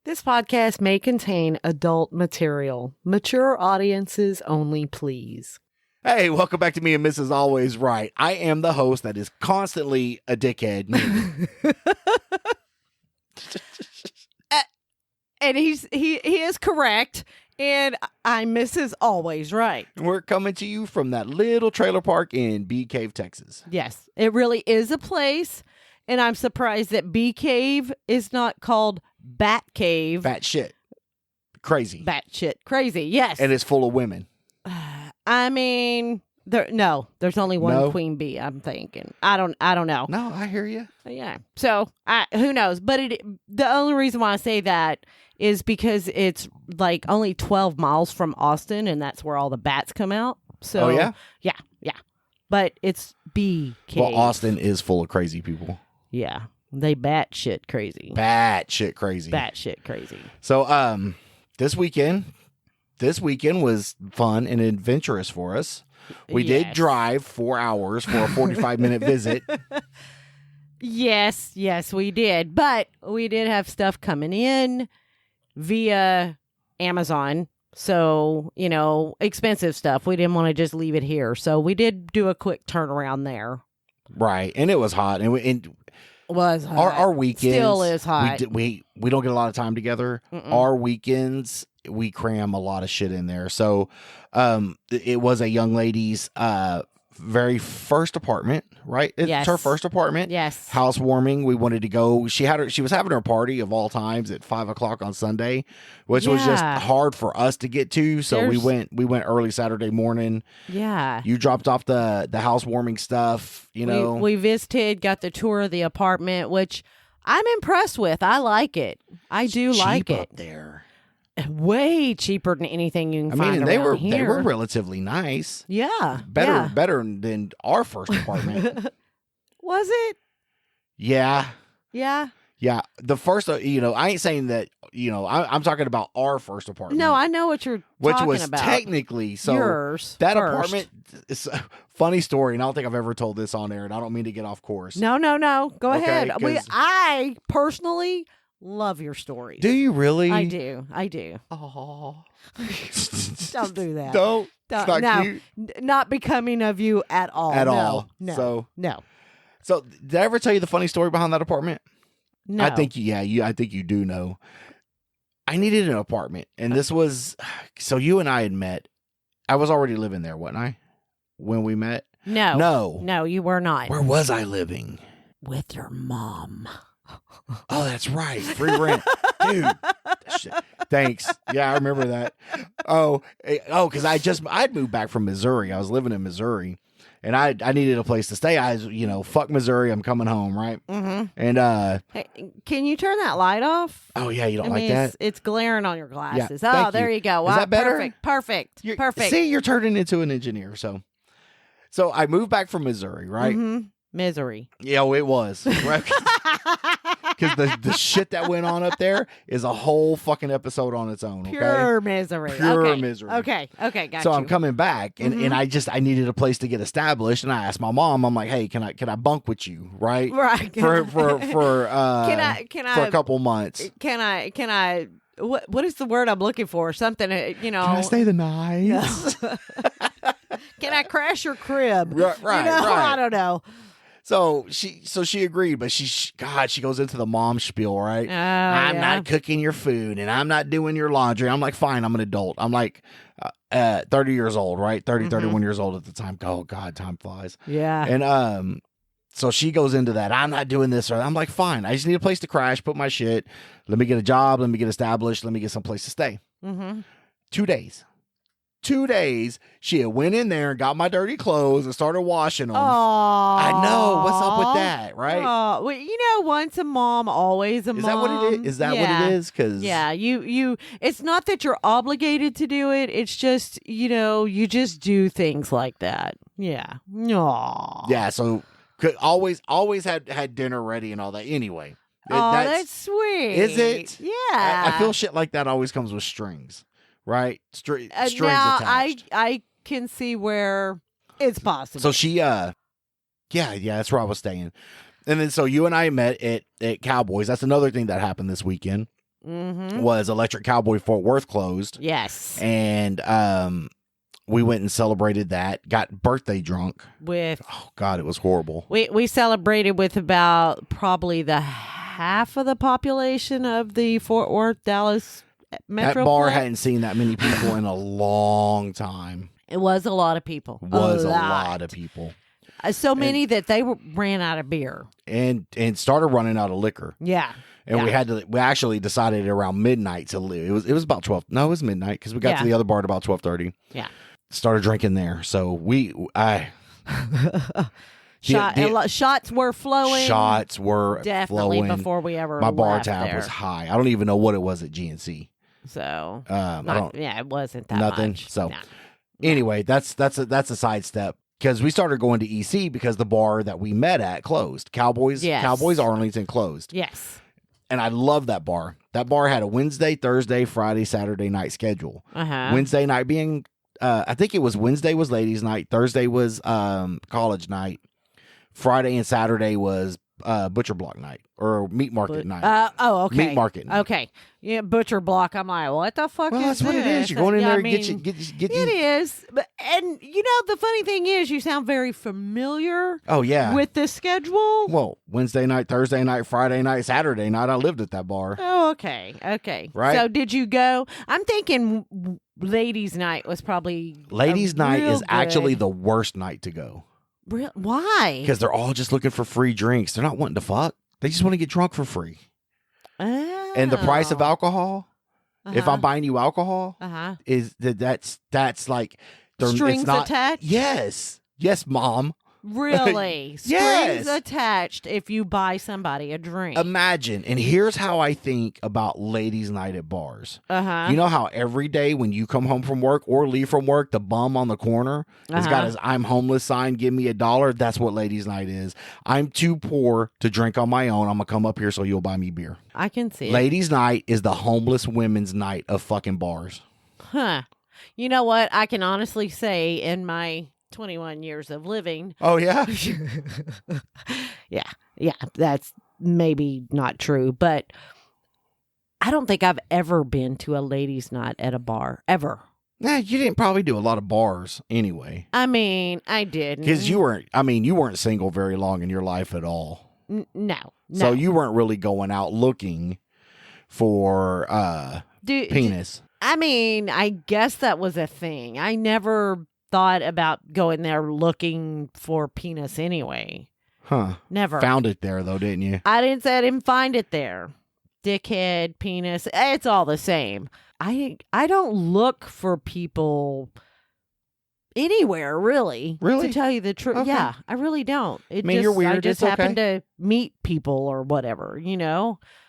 This podcast may contain adult material. Mature audiences only, please. Hey, welcome back to Me and Mrs. Always Right. I am the host that is constantly a dickhead. Me. And he is correct. And I'm Mrs. Always Right. We're coming to you from that little trailer park in Bee Cave, Texas. Yes, it really is a place. And I'm surprised that Bee Cave is not called Bat Cave. Bat shit. Crazy. Bat shit. Crazy, yes. And it's full of women. I mean, there's only one queen bee, I'm thinking. I don't know. No, I hear you. Yeah. So, who knows? But the only reason why I say that is because it's like only 12 miles from Austin, and that's where all the bats come out. So, oh, yeah? Yeah. But it's Bee Cave. Well, Austin is full of crazy people. Yeah. They bat shit crazy. Bat shit crazy. So, this weekend was fun and adventurous for us. We did drive 4 hours for a 45-minute visit. Yes, we did. But we did have stuff coming in via Amazon. So, expensive stuff. We didn't want to just leave it here. So we did do a quick turnaround there. Right. And it was hot. And was hot. Our weekends still is hot. We don't get a lot of time together. Mm-mm. Our weekends, we cram a lot of shit in there. So it was a young lady's very first apartment, right? It's her first apartment. Yes. Housewarming. We wanted to go. She was having her party of all times at 5:00 on Sunday, which was just hard for us to get to. So we went early Saturday morning. Yeah. You dropped off the housewarming stuff, We visited, got the tour of the apartment, which I'm impressed with. I like it. I do like it. Up there. Way cheaper than anything you can find they around here. They were relatively nice. Yeah. Better than our first apartment. Was it? Yeah. Yeah. Yeah. The first, I ain't saying that, I'm talking about our first apartment. No, I know what you're talking about. Which was technically, yours. That first. apartment, it's a funny story, and I don't think I've ever told this on air, and I don't mean to get off course. No. Go ahead. I personally love your stories. Do you really? I do. Oh. Don't do that. Don't. It's not cute. Not becoming of you at all. No. No. So, did I ever tell you the funny story behind that apartment? No. I think you do know. I needed an apartment, and this was, so you and I had met. I was already living there, wasn't I? When we met? No, you were not. Where was I living? With your mom. Oh, that's right. Free rent. Dude. Shit. Thanks. Yeah, I remember that. Because I'd moved back from Missouri. I was living in Missouri, and I needed a place to stay. I was, fuck Missouri, I'm coming home, right? Mm-hmm. And hey, can you turn that light off? Oh yeah, you don't like that? It's glaring on your glasses. Yeah, there you go. Is that better? Perfect. See, you're turning into an engineer. So I moved back from Missouri, right? Mm-hmm. Misery. Yeah, it was. Right? Because the shit that went on up there is a whole fucking episode on its own. Okay? Pure misery. Misery. Okay, got so you. I'm coming back, and, and I needed a place to get established, and I asked my mom, I'm like, hey, can I bunk with you, right? Right. For can I for a couple months? Can I? What is the word I'm looking for? Something, Can I stay the night? No. Can I crash your crib? Right. I don't know. So she agreed, but she goes into the mom spiel, right? I'm not cooking your food, and I'm not doing your laundry. I'm like, fine, I'm an adult. I'm like 30 years old, right? 31 years old at the time. Oh God, time flies. Yeah. And so she goes into that. I'm not doing this. Or I'm like, fine. I just need a place to crash, put my shit. Let me get a job. Let me get established. Let me get some place to stay. Mm-hmm. 2 days. 2 days, she had went in there and got my dirty clothes and started washing them. Aww. I know. What's up with that, right? Well, once a mom, always a mom. Is that what it is? Is that what it is? Because you. It's not that you're obligated to do it. It's just you just do things like that. Yeah. Aww. Yeah. So always had dinner ready and all that. Anyway. That's sweet. Is it? Yeah. I feel shit like that always comes with strings. Right? Strings now, attached. I can see where it's possible. So she, that's where I was staying. And then so you and I met at Cowboys. That's another thing that happened this weekend. was Electric Cowboy Fort Worth closed. Yes. And we went and celebrated that. Got birthday drunk. Oh God, it was horrible. We celebrated with about probably the half of the population of the Fort Worth, Dallas metro. That bar hadn't seen that many people in a long time. It was a lot of people. It was a lot of people. So many that they ran out of beer and started running out of liquor. Yeah. And we actually decided around midnight to leave. It was about 12. No, it was midnight because we got to the other bar at about 12:30. Yeah. Started drinking there. So shots were flowing. Shots were definitely flowing. Before we ever My bar left tab there. was high. I don't even know what it was at GNC. So it wasn't that nothing. much. So No. anyway, that's a sidestep because we started going to EC because the bar that we met at closed. Cowboys Arlington closed. Yes. And I love that bar. That bar had a Wednesday, Thursday, Friday, Saturday night schedule. Wednesday night being, I think it was Wednesday was ladies' night. Thursday was college night. Friday and Saturday was butcher block night or meat market night. Okay. Meat market night. Okay. Yeah, butcher block. I'm like, what the fuck is that's this? what it is. You're going in there and get you. It is. But, and the funny thing is, you sound very familiar. Oh, yeah. With the schedule. Well, Wednesday night, Thursday night, Friday night, Saturday night, I lived at that bar. Oh, okay. Okay. Right. So did you go? I'm thinking ladies' night was probably. Ladies' night is actually the worst night to go. Why? Because they're all just looking for free drinks. They're not wanting to fuck. They just want to get drunk for free. Oh. And the price of alcohol, if I'm buying you alcohol, is that's like strings it's not, attached. Yes, Mom. Really? Yes. Strings attached if you buy somebody a drink. Imagine. And here's how I think about ladies' night at bars. Uh-huh. You know how every day when you come home from work or leave from work, the bum on the corner has got his "I'm homeless" sign, give me $1. That's what ladies' night is. I'm too poor to drink on my own. I'm going to come up here so you'll buy me beer. I can see it. Ladies' night is the homeless women's night of fucking bars. Huh. You know what? I can honestly say in my 21 years of living. Oh, yeah? Yeah, that's maybe not true, but I don't think I've ever been to a ladies' night at a bar, ever. Nah, you didn't probably do a lot of bars anyway. I mean, I didn't. Because you weren't single very long in your life at all. No. So you weren't really going out looking for penis. I mean, I guess that was a thing. I never thought about going there looking for penis anyway. Huh. Never. Found it there, though, didn't you? I didn't say I didn't find it there. Dickhead, penis, it's all the same. I don't look for people anywhere, really. Really? To tell you the truth. Okay. Yeah, I really don't. You're weird. I just It's happen okay. to meet people or whatever,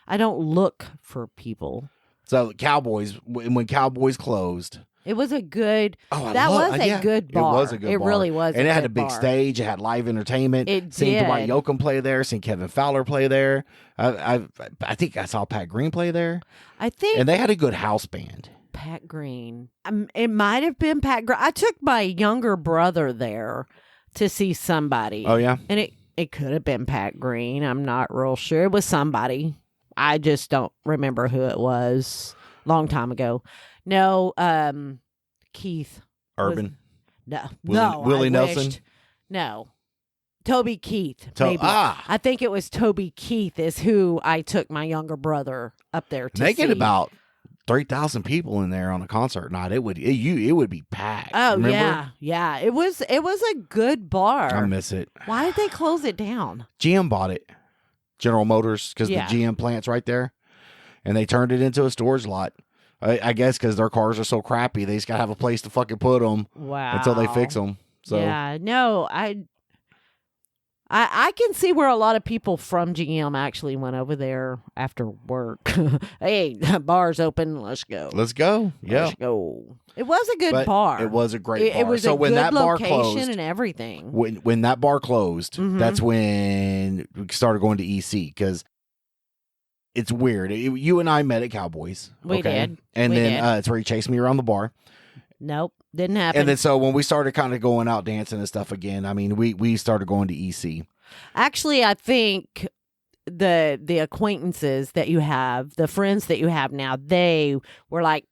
I don't look for people. So Cowboys, when Cowboys closed. It was a good. Oh, that was a good bar. It was a good bar. It really was. And it had a big stage. It had live entertainment. It seen did. Dwight Yoakam play there. Seen Kevin Fowler play there. I think I saw Pat Green play there. I think. And they had a good house band. Pat Green. It might have been Pat Green. I took my younger brother there to see somebody. Oh, yeah? And it could have been Pat Green. I'm not real sure. It was somebody. I just don't remember who it was. Long time ago. No, Keith. Urban. Willie Nelson? wished. No. Toby Keith. Maybe. I think it was Toby Keith is who I took my younger brother up there to see. They get about 3,000 people in there on a concert night. It would be packed. Oh, remember? yeah. It was a good bar. I miss it. Why did they close it down? GM bought it. General Motors, because the GM plant's right there. And they turned it into a storage lot. I guess because their cars are so crappy, they just got to have a place to fucking put them until they fix them. So yeah, no, I can see where a lot of people from GM actually went over there after work. Hey, bar's open. Let's go. Let's go. Yeah. Let's go. It was a good bar. It was a great bar. It was so a when good that bar location closed, and everything. When that bar closed, that's when we started going to EC because it's weird. You and I met at Cowboys. We did. And then it's where he chased me around the bar. Nope. Didn't happen. And then so when we started kind of going out dancing and stuff again, I mean, we started going to EC. Actually, I think the acquaintances that you have, the friends that you have now, they were like,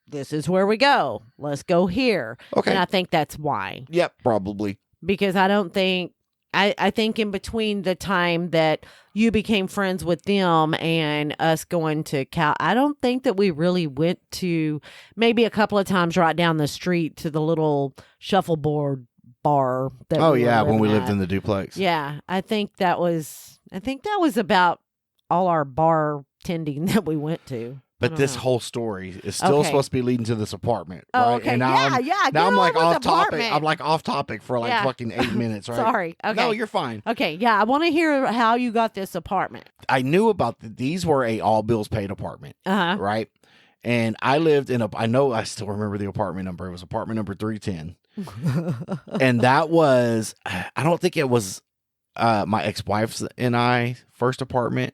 this is where we go. Let's go here. Okay. And I think that's why. Yep, probably. Because I don't think, I think in between the time that you became friends with them and us going to Cal, I don't think that we really went to, maybe a couple of times right down the street to the little shuffleboard bar. That when we lived at. in the duplex. Yeah, I think that was about all our bar tending that we went to. But this whole story is still supposed to be leading to this apartment, right? Oh, okay. And now now I'm like off topic. Apartment. I'm like off topic for like fucking 8 minutes, right? Sorry. Okay. No, you're fine. Okay. Yeah, I want to hear how you got this apartment. I knew about these were a all bills paid apartment, right? And I lived in I still remember the apartment number. It was apartment number 310. And that was, I don't think it was my ex-wife's and I first apartment,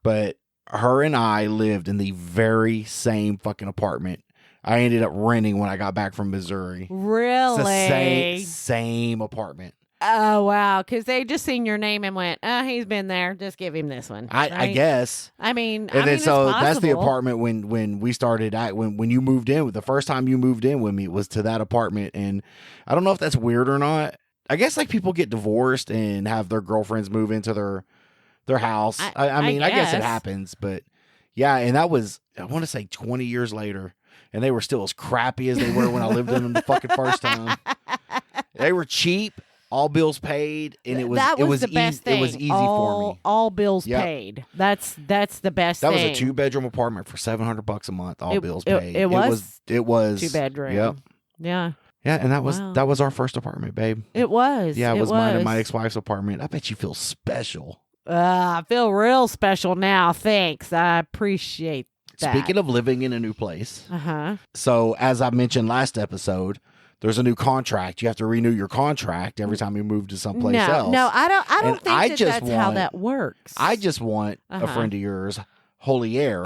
but her and I lived in the very same fucking apartment. I ended up renting when I got back from Missouri. Really? It's the same apartment. Oh, wow. Because they just seen your name and went, he's been there. Just give him this one. I guess. I mean, and so that's the apartment when we started when you moved in. The first time you moved in with me was to that apartment. And I don't know if that's weird or not. I guess like people get divorced and have their girlfriends move into their house. I mean, I guess it happens, but yeah. And that was, I want to say 20 years later, and they were still as crappy as they were when I lived in them the fucking first time. They were cheap, all bills paid, and it was the best thing. It was easy for me. All bills paid. That's the best thing. That was a 2-bedroom apartment for $700 a month, all bills paid. It was 2-bedroom. Yep. Yeah. Yeah, and that was our first apartment, babe. It was. Yeah, it was mine and my ex-wife's apartment. I bet you feel special. I feel real special now. Thanks. I appreciate that. Speaking of living in a new place. So as I mentioned last episode, there's a new contract. You have to renew your contract every time you move to someplace else. No, I don't think that's how that works. I just want a friend of yours, Holy Air,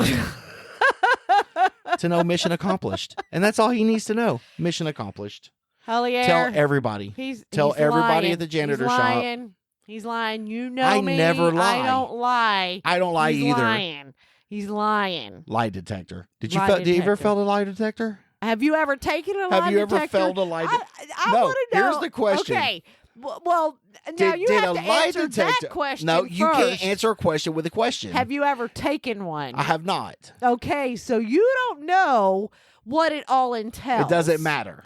to know mission accomplished. And that's all he needs to know. Mission accomplished. Holy Air. Tell everybody. Tell everybody lying. at the janitor He's shop. lying. He's lying. You know I me. never lie. I don't lie. I don't lie He's either. Lying. He's lying. Lie detector. Did you ever felt a lie detector? Have you ever taken a lie detector? Have you ever felt a lie detector? I want to know. Here's the question. Okay. Well, now you have to answer that question No, you first. can't answer a question with a question. Have you ever taken one? I have not. Okay, so you don't know what it all entails. It doesn't matter.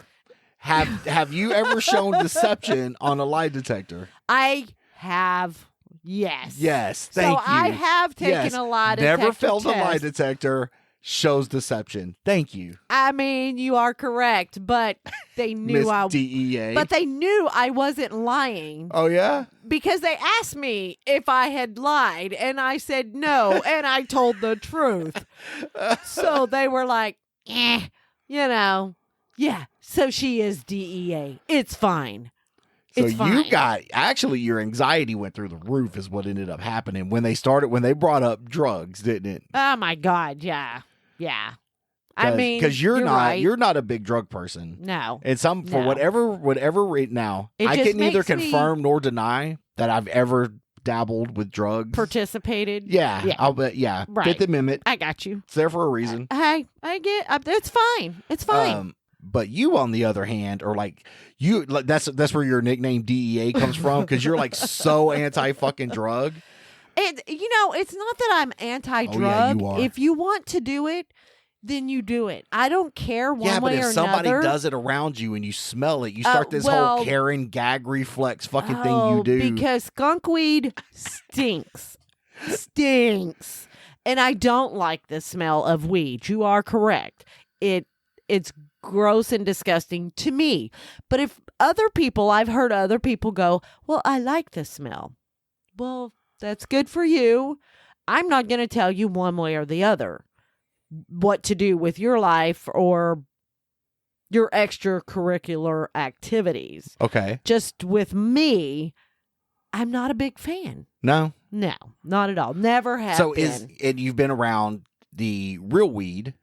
Have you ever shown deception on a lie detector? I have. Yes. Yes. Thank you. So I have taken a lie detector Never felt test. a lie detector. Shows deception. Thank you. I mean, you are correct, but they knew Miss DEA. But they knew I wasn't lying. Oh yeah? Because they asked me if I had lied, and I said no, and I told the truth. So they were like, yeah. So she is DEA. It's fine. So your anxiety went through the roof is what ended up happening when they brought up drugs, didn't it? Oh my God, yeah. Yeah. I mean, because you're not a big drug person. No. And for whatever rate now, I can neither confirm nor deny that I've ever dabbled with drugs. Participated. Yeah. I'll bet. Yeah. Right. Fifth Amendment. I got you. It's there for a reason. I get. It's fine. It's fine. But you, on the other hand, are like that's where your nickname DEA comes from, because you're like so anti fucking drug. It's not that I'm anti-drug. Oh, yeah, you are. If you want to do it, then you do it. I don't care one way or another. Yeah, but if somebody does it around you and you smell it, you start this whole Karen gag reflex fucking thing you do. Because skunkweed stinks. Stinks. And I don't like the smell of weed. You are correct. It's gross and disgusting to me. But if I've heard other people go, well, I like the smell. Well, that's good for you. I'm not going to tell you one way or the other what to do with your life or your extracurricular activities. Okay. Just with me, I'm not a big fan. No, not at all. Never have. So and you've been around the real weed,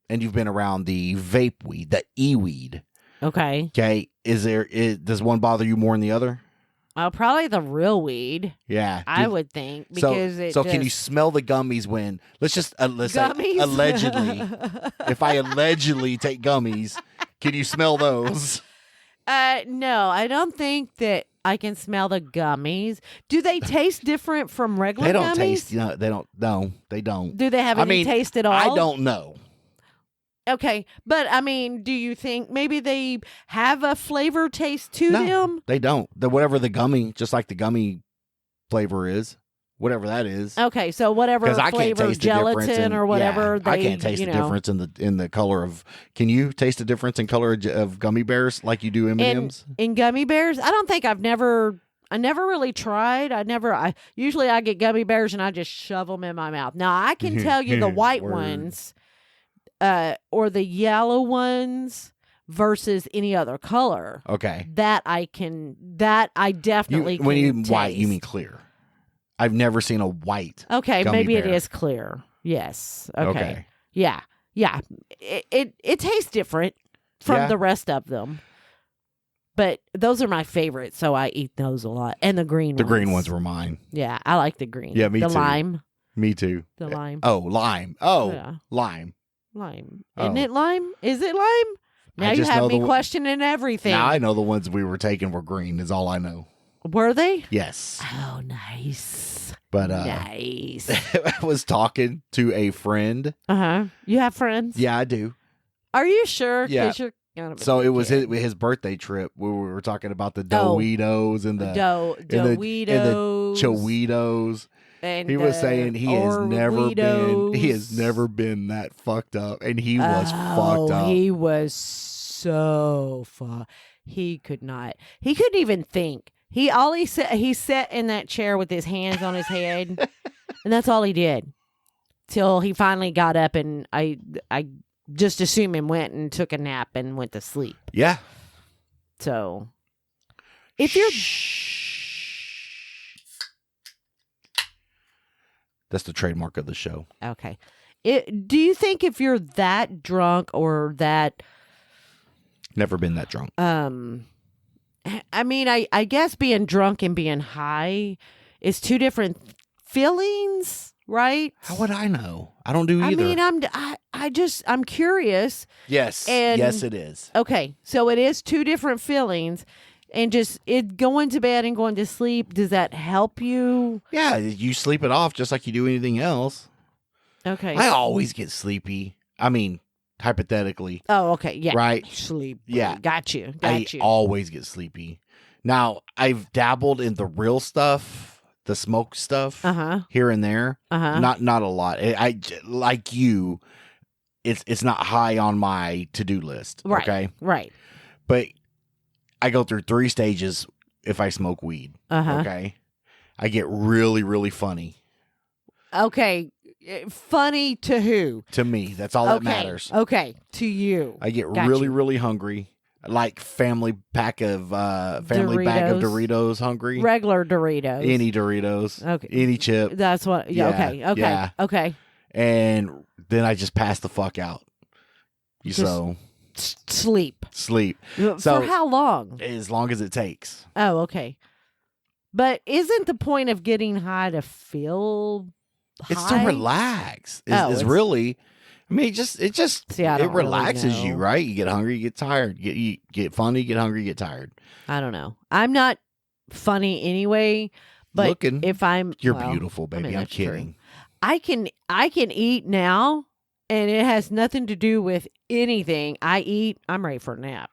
and you've been around the vape weed, the e-weed. Okay. Okay. Does one bother you more than the other? Probably the real weed. Yeah. I would think because can you smell the gummies when? Let's say gummies? allegedly. If I allegedly take gummies, can you smell those? No, I don't think that I can smell the gummies. Do they taste different from regular They don't gummies? taste. They don't. No, they don't. Do they have any taste at all? I don't know. Okay, but I mean, do you think maybe they have a flavor taste to them? They don't. Whatever the gummy, just like the gummy flavor is, whatever that is. Okay, so whatever flavor, gelatin or whatever. I can't taste the difference in the color of. Can you taste the difference in color of gummy bears like you do M&Ms? In gummy bears, I don't think I never really tried. I usually get gummy bears and I just shove them in my mouth. Now I can tell you the white ones. Or the yellow ones versus any other color. Okay. That I definitely can when you taste. White, you mean clear. I've never seen a white. Okay, gummy maybe bear. it is clear. Yes. Okay. Yeah. It tastes different from the rest of them. But those are my favorites, so I eat those a lot. And the green ones. The green ones were mine. Yeah, I like the green. Yeah, me too. The lime. Me too. The lime. Oh, lime. Oh, yeah. Lime. Lime. Oh. Isn't it lime? Is it lime? Now you have me questioning everything. Now I know the ones we were taking were green is all I know. Were they? Yes. Oh, nice. But nice. I was talking to a friend. Uh-huh. You have friends? Yeah, I do. Are you sure? Yeah. You're kind of so it was his birthday trip where we were talking about the Doritos and the Choritos. And he was saying he has never been that fucked up, and he was fucked up. He was so fucked. He couldn't even think. He sat in that chair with his hands on his head, and that's all he did till he finally got up, and I just assume him went and took a nap and went to sleep. Yeah. So if you're that's the trademark of the show. Okay. Do you think if you're that drunk or that... Never been that drunk. I mean, I guess being drunk and being high is two different feelings, right? How would I know? I don't do either. I mean, I'm curious. Yes. Yes, it is. Okay. So it is two different feelings. And just going to bed and going to sleep, does that help you? Yeah, you sleep it off just like you do anything else. Okay. I always get sleepy. I mean, hypothetically. Oh, okay. Yeah. Right? Sleep. Yeah. Got you. I always get sleepy. Now, I've dabbled in the real stuff, the smoke stuff, here and there. Not a lot. I like you. It's not high on my to-do list. Right. Okay. Right. But I go through 3 stages if I smoke weed. Okay. I get really, really funny. Okay. Funny to who? To me. That's all that matters. Okay. To you. I get really, really hungry. Like family bag of Doritos hungry. Regular Doritos. Any Doritos. Okay. Any chip. That's what. Yeah. Okay. Okay. Yeah. Okay. And then I just pass the fuck out. Sleep. So for how long? As long as it takes. Oh, okay. But isn't the point of getting high to feel high? It's to relax. It's really. I mean, it relaxes really you, right? You get hungry, you get tired. You get funny, you get hungry, you get tired. I don't know. I'm not funny anyway. But if you're beautiful, baby. I'm kidding. True. I can eat now. And it has nothing to do with anything. I eat. I'm ready for a nap.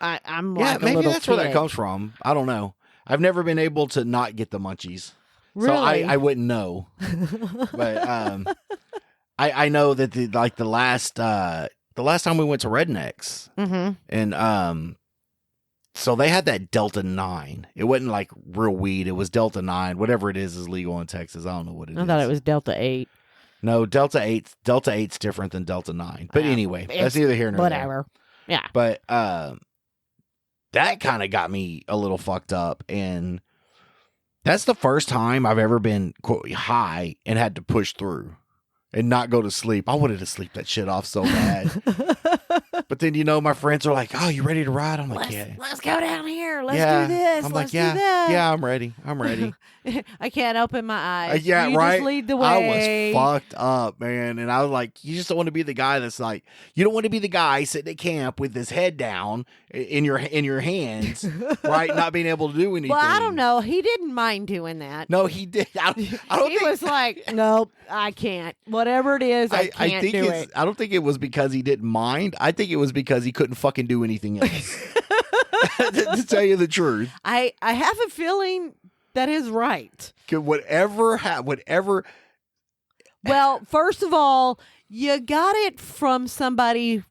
I'm like maybe little that's kid. where that comes from. I don't know. I've never been able to not get the munchies, really? So I wouldn't know. But I know that the last time we went to Rednecks, and so they had that Delta 9. It wasn't like real weed. It was Delta 9. Whatever it is legal in Texas. I don't know what it is. I thought it was Delta 8. No, Delta 8's different than Delta 9. But anyway, that's neither here nor whatever. There. Yeah. But that kind of got me a little fucked up. And that's the first time I've ever been, quote, high and had to push through and not go to sleep. I wanted to sleep that shit off so bad. But then, my friends are like, "Oh, you ready to ride?" I'm like, "Yeah, let's go down here. Let's yeah." do this. I'm Let's like, "Yeah, do that. yeah, I'm ready. I'm ready." I can't open my eyes. Yeah, you right. Just lead the I way. was fucked up, man, and I was like, "You just don't want to be the guy that's like, you don't want to be the guy sitting at camp with his head down in your hands, right, not being able to do anything." Well, I don't know. He didn't mind doing that. No, he did. I don't He think, was like, "Nope, I can't. Whatever it is, I can't think do it." I don't think it was because he didn't mind. I think it was because he couldn't fucking do anything else. To tell you the truth, I have a feeling that is right. whatever. Well, first of all, you got it from somebody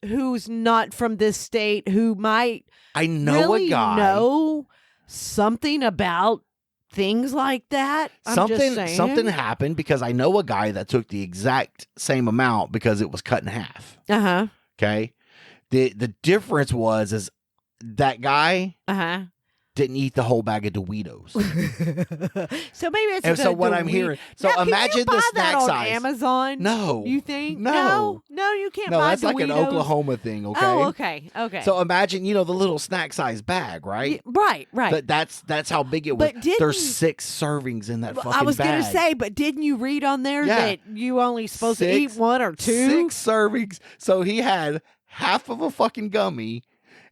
who's not from this state who might I know really a guy. know something about things like that. I'm just saying. Something happened because I know a guy that took the exact same amount because it was cut in half. Uh-huh. Okay. The difference is that guy didn't eat the whole bag of Doritos. So maybe it's and so what I'm hearing. So now, imagine can you buy the snack that on size. Amazon. No. You think? No. No, you can't No, buy that's like an Doritos. Oklahoma thing, okay? Oh, okay. So imagine, the little snack size bag, right? Right. That's how big it was. But didn't- There's 6 servings in that fucking bag. I was going to say, but didn't you read on there Yeah. that you only supposed to 6 eat 1 or 2? 6 servings. So he had half of a fucking gummy,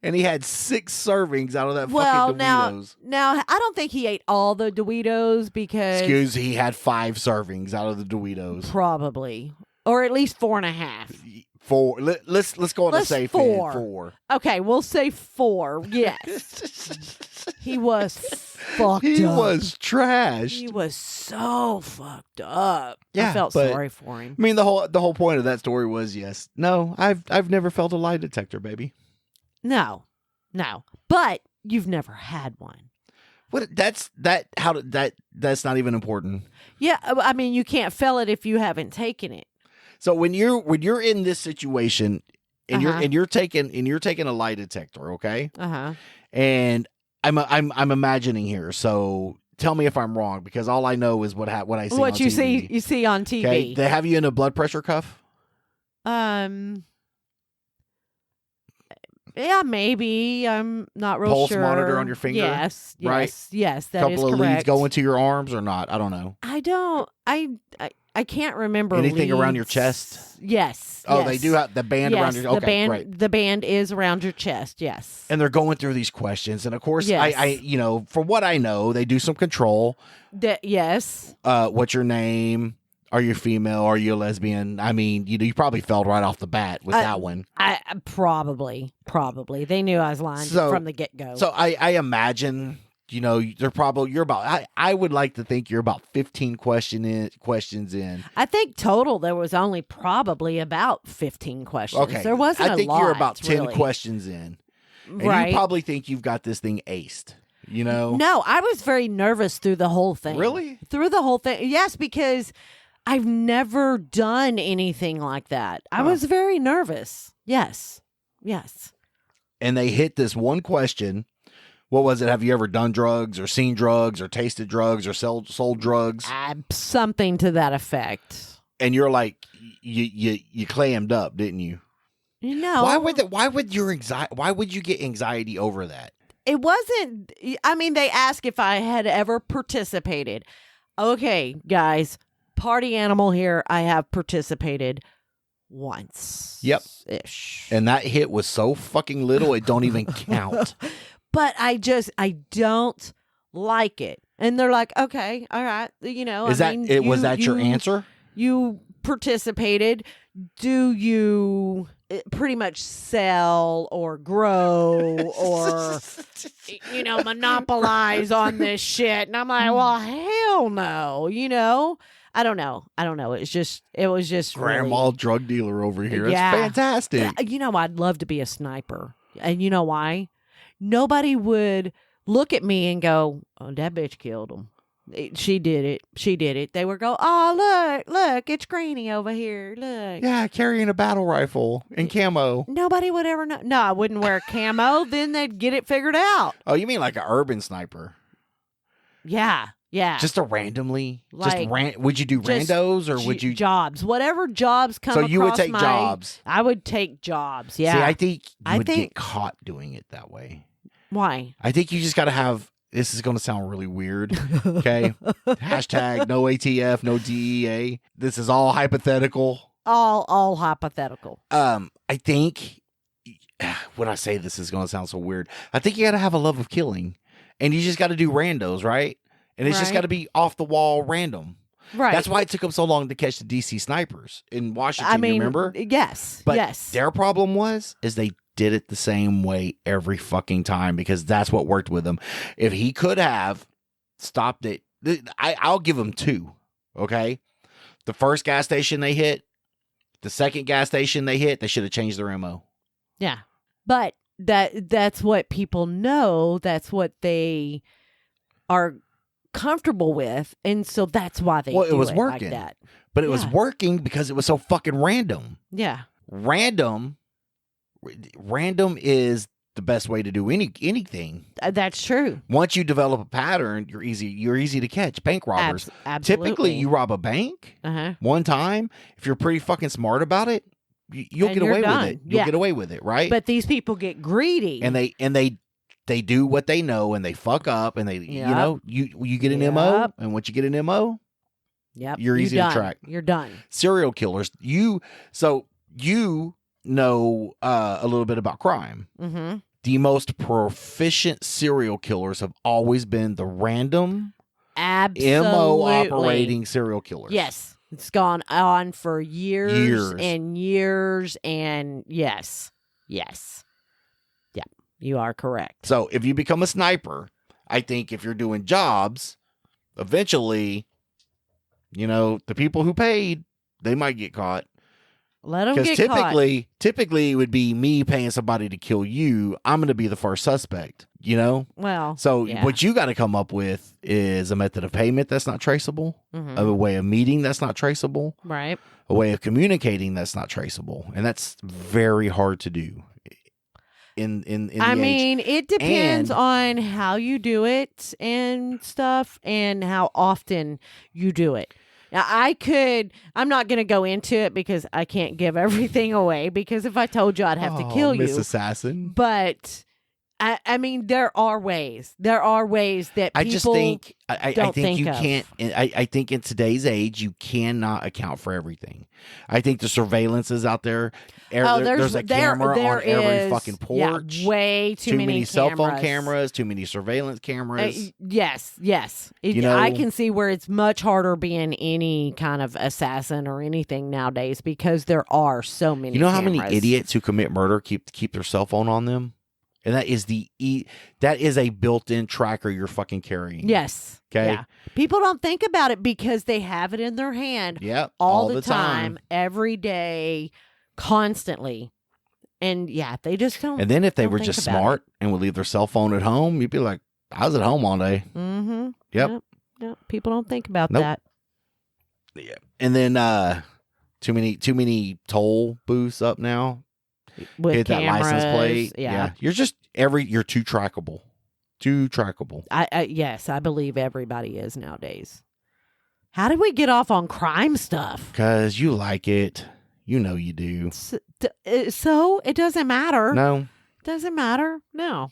and he had 6 servings out of that fucking Doritos. Now, I don't think he ate all the Doritos because... He had 5 servings out of the Doritos. Probably. Or at least 4.5. 4. Let's go on a safe end. 4. 4. Okay, we'll say 4. Yes. He was fucked He up. was trash. He was so fucked up. Yeah, I felt but- sorry for him. I mean, the whole point of that story was no, I've never felt a lie detector, baby. No. But you've never had one. What? That's not even important. Yeah, I mean, you can't feel it if you haven't taken it. So when you're in this situation and Uh-huh. you're taking a lie detector, okay? Uh-huh. And I'm imagining here. So tell me if I'm wrong, because all I know is what I see. What on you TV. see on TV. Okay, they have you in a blood pressure cuff. Yeah, maybe. I'm not real Pulse sure. monitor on your finger, Yes, right? Yes, that is Couple of correct. leads going to your arms or not? I don't know. I can't remember. Anything around your leads. chest? Yes. Oh, yes. they do have the band around your. Okay, great. The band is around your chest. Yes. And they're going through these questions, and of course, Yes. I from what I know, they do some control. Yes. What's your name? Are you female? Are you a lesbian? I mean, you probably felt right off the bat with that one. I probably they knew I was lying from the get go. So I imagine, you're about. I would like to think you're about 15 questions in. I think total there was only probably about 15 questions. Okay, There wasn't I think a lot, you're about 10 really. questions in, and Right. you probably think you've got this thing aced. No, I was very nervous through the whole thing. Really? Through the whole thing. Yes, because I've never done anything like that. I was very nervous. Yes. And they hit this one question. What was it? Have you ever done drugs or seen drugs or tasted drugs or sold drugs? Something to that effect. And you're like, you clammed up, didn't you? No. Why would you get anxiety over that? It wasn't. I mean, they asked if I had ever participated. Okay, guys, party animal here. I have participated once. Yep. Ish. And that hit was so fucking little, it don't even count. But I don't like it. And they're like, okay, all right. Was that your answer? You participated. Do you pretty much sell or grow or, monopolize on this shit? And I'm like, well, hell no, I don't know. It was just Grandma really, drug dealer over here. Yeah. It's fantastic. I'd love to be a sniper. And you know why? Nobody would look at me and go, oh, that bitch killed him. She did it. They would go, oh, look, it's Granny over here. Look. Yeah, carrying a battle rifle in camo. Nobody would ever know. No, I wouldn't wear camo. Then they'd get it figured out. Oh, you mean like an urban sniper? Yeah. Yeah. Just to randomly, Like, would you do just randos or would you? jobs? Whatever jobs come So across you would take my, jobs. I would take jobs. Yeah. See, I think you I would think- get caught doing it that way. Why? I think you just got to have. This is going to sound really weird. Okay. Hashtag no ATF, no DEA. This is all hypothetical. All hypothetical. I think when I say this is going to sound so weird, I think you got to have a love of killing, and you just got to do randos, right? And it's just Right. got to be off the wall random. Right. That's why it took them so long to catch the DC snipers in Washington. I mean, you remember? yes. But yes. their problem is they did it the same way every fucking time because that's what worked with them. If he could have stopped it, I'll give him 2. Okay, the first gas station they hit, the second gas station they hit, they should have changed their MO. Yeah. But that's what people know. That's what they are comfortable with. And so that's why they do it was it working. like that. But it was Yeah. working because it was so fucking random. Yeah. Random is the best way to do anything. That's true. Once you develop a pattern, you're easy to catch. Bank robbers. Absolutely. Typically, you rob a bank Uh-huh. one time. If you're pretty fucking smart about it, you'll And get you're away done. with it. You'll Yeah. get away with it, right? But these people get greedy. and they do what they know, and they fuck up, and they Yep. you get an MO, Yep. and once you get an MO, Yep. you're easy to done. track. You're done. serial killers. You know a little bit about crime. Mm-hmm. The most proficient serial killers have always been the random Absolutely. MO operating serial killers. Yes. It's gone on for years. Years. And years. And yes. Yes. Yeah. You are correct. So if you become a sniper, I think if you're doing jobs, eventually, the people who paid, they might get caught. Let them Because get caught. typically it would be me paying somebody to kill you. I'm going to be the first suspect, Well. So yeah. what you got to come up with is a method of payment that's not traceable, Mhm. a way of meeting that's not traceable, Right. a way of communicating that's not traceable, and that's very hard to do. In the age. mean, it depends And- on how you do it and stuff and how often you do it. Now, I'm not going to go into it because I can't give everything away because if I told you, I'd have to kill Miss you. Assassin. But, I mean, there are ways. There are ways that people I just think I don't think you think of. can't. I think in today's age you cannot account for everything. I think the surveillance is out there. There's a camera on every fucking porch. Yeah, way too many cell phone cameras. cameras. Too many surveillance cameras. Yes. I can see where it's much harder being any kind of assassin or anything nowadays because there are so many. You know how cameras. many idiots who commit murder keep their cell phone on them, and that is a built-in tracker you're fucking carrying. Yes. Okay. Yeah. People don't think about it because they have it in their hand Yep. all the time, every day, constantly. And yeah, they just don't. And then if they Don't were think just about smart and would leave their cell phone at home, you'd be like, I was at home all day. Mm-hmm. Yep. Yep. People don't think about Nope. that. Yeah. And then too many toll booths up now. With Hit that license cameras, plate. Yeah. You're just you're too trackable. Too trackable. Yes, I believe everybody is nowadays. How did we get off on crime stuff? Because you like it. You know you do. So it doesn't matter. No. Doesn't matter. No.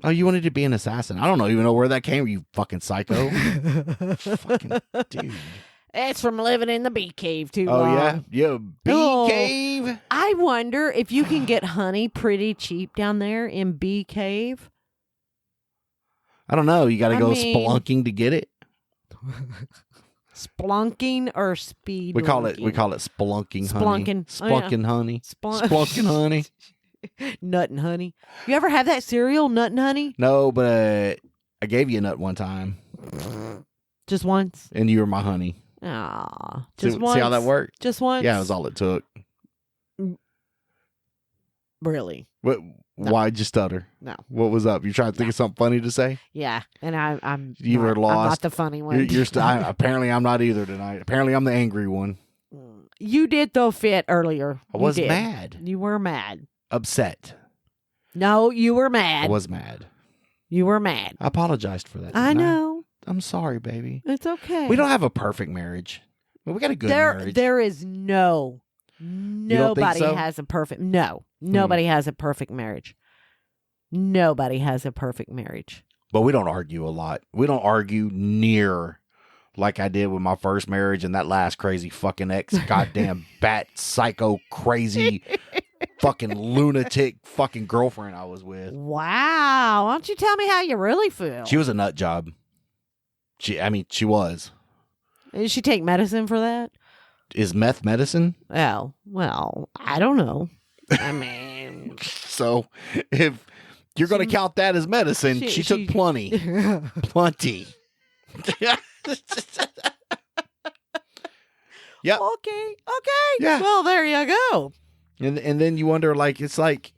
Oh, you wanted to be an assassin. I don't even know where that came from, you fucking psycho. Fucking dude. It's from living in the bee cave too Oh, long. yeah? Yeah, bee Oh. cave. I wonder if you can get honey pretty cheap down there in Bee Cave. I don't know. You got to I go mean- spelunking to get it. Splunking or speed? We call it spelunking honey. Splunking. Oh, yeah. Splunking honey. Splunk- Splunking honey. Nut and honey. You ever have that cereal, Nut and Honey? No, but I gave you a nut one time, Just once? and you were my honey. Aw. See, Just once? see how that worked? Just once? Yeah, it was all it took. Really? What? Why'd you stutter? No. What was up? You trying to think of something funny to say? Yeah. And I'm You were I'm not lost. the funny one. Apparently, I'm not either tonight. Apparently, I'm the angry one. You did throw fit earlier. I You was did. mad, You were mad. upset. No, you were I mad. was mad. You were mad. I apologized for that. I didn't know. I'm sorry, baby. It's okay. We don't have a perfect marriage. Well, we got a good marriage. There is nobody so? has a perfect. No, nobody has a perfect marriage. Nobody has a perfect marriage. But we don't argue a lot. We don't argue near like I did with my first marriage and that last crazy fucking ex, goddamn bat, psycho, crazy, fucking lunatic fucking girlfriend I was with. Wow. Why don't you tell me how you really feel? She was a nut job. She was. Did she take medicine for that? Is meth medicine? Oh, well, I don't know. I mean. So if you're going to count that as medicine, she took plenty. Plenty. Yep. Okay. Yeah. Well, there you go. And then you wonder, like, it's like,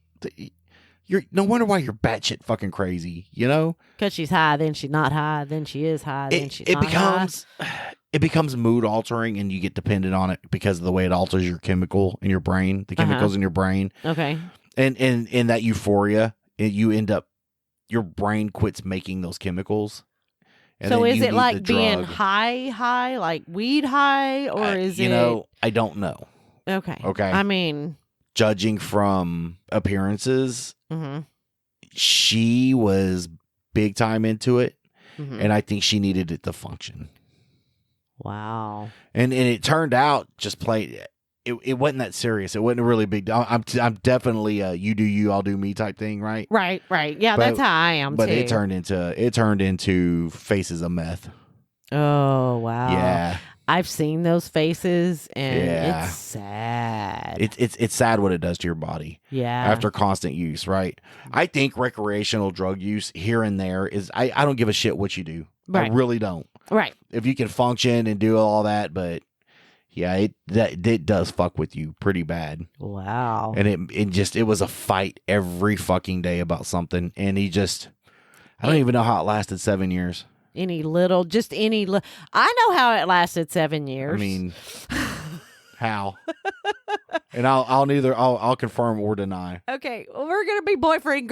you're no wonder why you're batshit fucking crazy, you know? Because she's high, then she's not high, then she is high, then she's not high. It becomes mood altering, and you get dependent on it because of the way it alters your chemical in your brain, the chemicals in your brain. Okay. And in that euphoria, you end up, your brain quits making those chemicals. So is it like being high, like weed high, or is it? I don't know. Okay. Okay. I mean, judging from appearances, mm-hmm. she was big time into it, mm-hmm. and I think she needed it to function. Wow. And it turned out just plain. It wasn't that serious. It wasn't a really big. I'm definitely a you do you, I'll do me type thing, right? Right. Yeah, that's how I am but too. But it turned into faces of meth. Oh wow. Yeah. I've seen those faces, and it's sad. It's sad what it does to your body. Yeah. After constant use, right? I think recreational drug use here and there is. I don't give a shit what you do. Right. I really don't. Right. If you can function and do all that, but yeah, it does fuck with you pretty bad. Wow. And it was a fight every fucking day about something, and I don't even know how it lasted 7 years. I know how it lasted 7 years. I mean, how? And I'll confirm or deny. Okay, well, we're gonna be boyfriend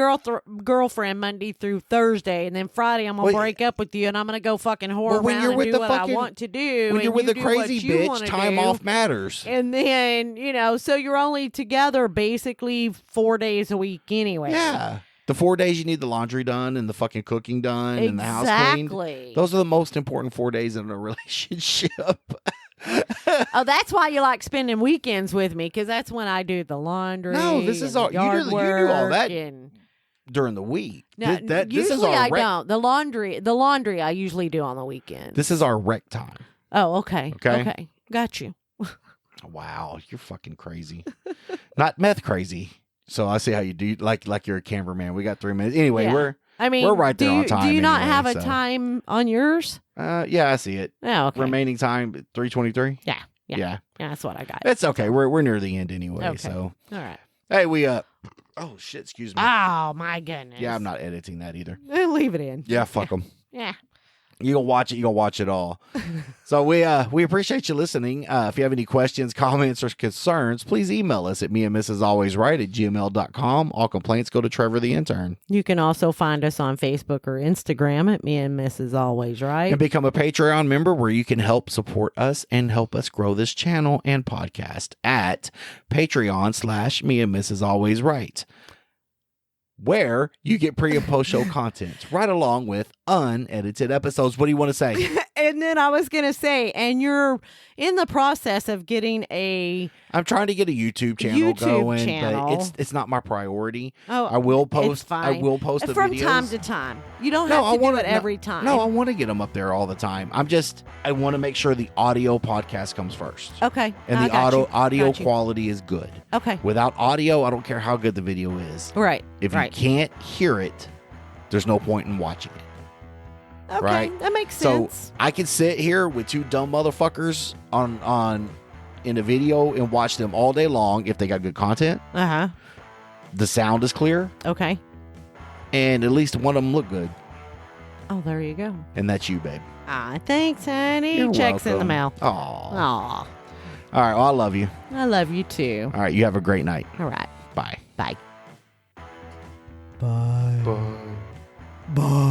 girlfriend Monday through Thursday, and then Friday I'm gonna break up with you, and I'm gonna go fucking whore around and do what I want to do. When you're with a crazy bitch, time off matters. And then so you're only together basically 4 days a week anyway. Yeah. The 4 days you need the laundry done and the fucking cooking done and the house cleaned. Exactly. Those are the most important 4 days in a relationship. Oh, that's why you like spending weekends with me, because that's when I do the laundry. No, this is all you do all that during the week. No, this is our I don't. The laundry I usually do on the weekends. This is our rec time. Oh, okay. Okay. Got you. Wow, you're fucking crazy. Not meth crazy. So I see how you do, like you're a cameraman. We got 3 minutes. Anyway, yeah. we're right there on time. Do you not have a time on yours? Yeah, I see it. Oh, okay. Remaining time 3:23. Yeah, that's what I got. It's okay. We're near the end anyway. Okay. So all right. Hey, oh shit, excuse me. Oh my goodness. Yeah, I'm not editing that either. Leave it in. Yeah, fuck them. Yeah. You gonna watch it? You gonna watch it all? So we appreciate you listening. If you have any questions, comments, or concerns, please email us at meandmrsalwaysright@gmail.com. All complaints go to Trevor the intern. You can also find us on Facebook or Instagram at Me and Mrs. Always Right. And become a Patreon member where you can help support us and help us grow this channel and podcast at Patreon/Me and Mrs. Always Right, where you get pre and post show content right along with unedited episodes. What do you want to say? And then I was going to say, and you're in the process of getting I'm trying to get a YouTube channel going, but it's not my priority. Oh, I will post. It's fine. I will post the from videos time to time. You don't have to do it every time. No, I want to get them up there all the time. I want to make sure the audio podcast comes first. Okay. And the audio quality is good. Okay. Without audio, I don't care how good the video is. Right. If you can't hear it, there's no point in watching it. Okay, right? That makes sense. So I can sit here with two dumb motherfuckers in a video and watch them all day long if they got good content. Uh-huh. The sound is clear. Okay. And at least one of them look good. Oh, there you go. And that's you, babe. Thanks, honey. You're Checks welcome. in the mail. Aw. Aw. All right, well, I love you. I love you too. All right, you have a great night. All right. Bye. Bye. Bye. Bye.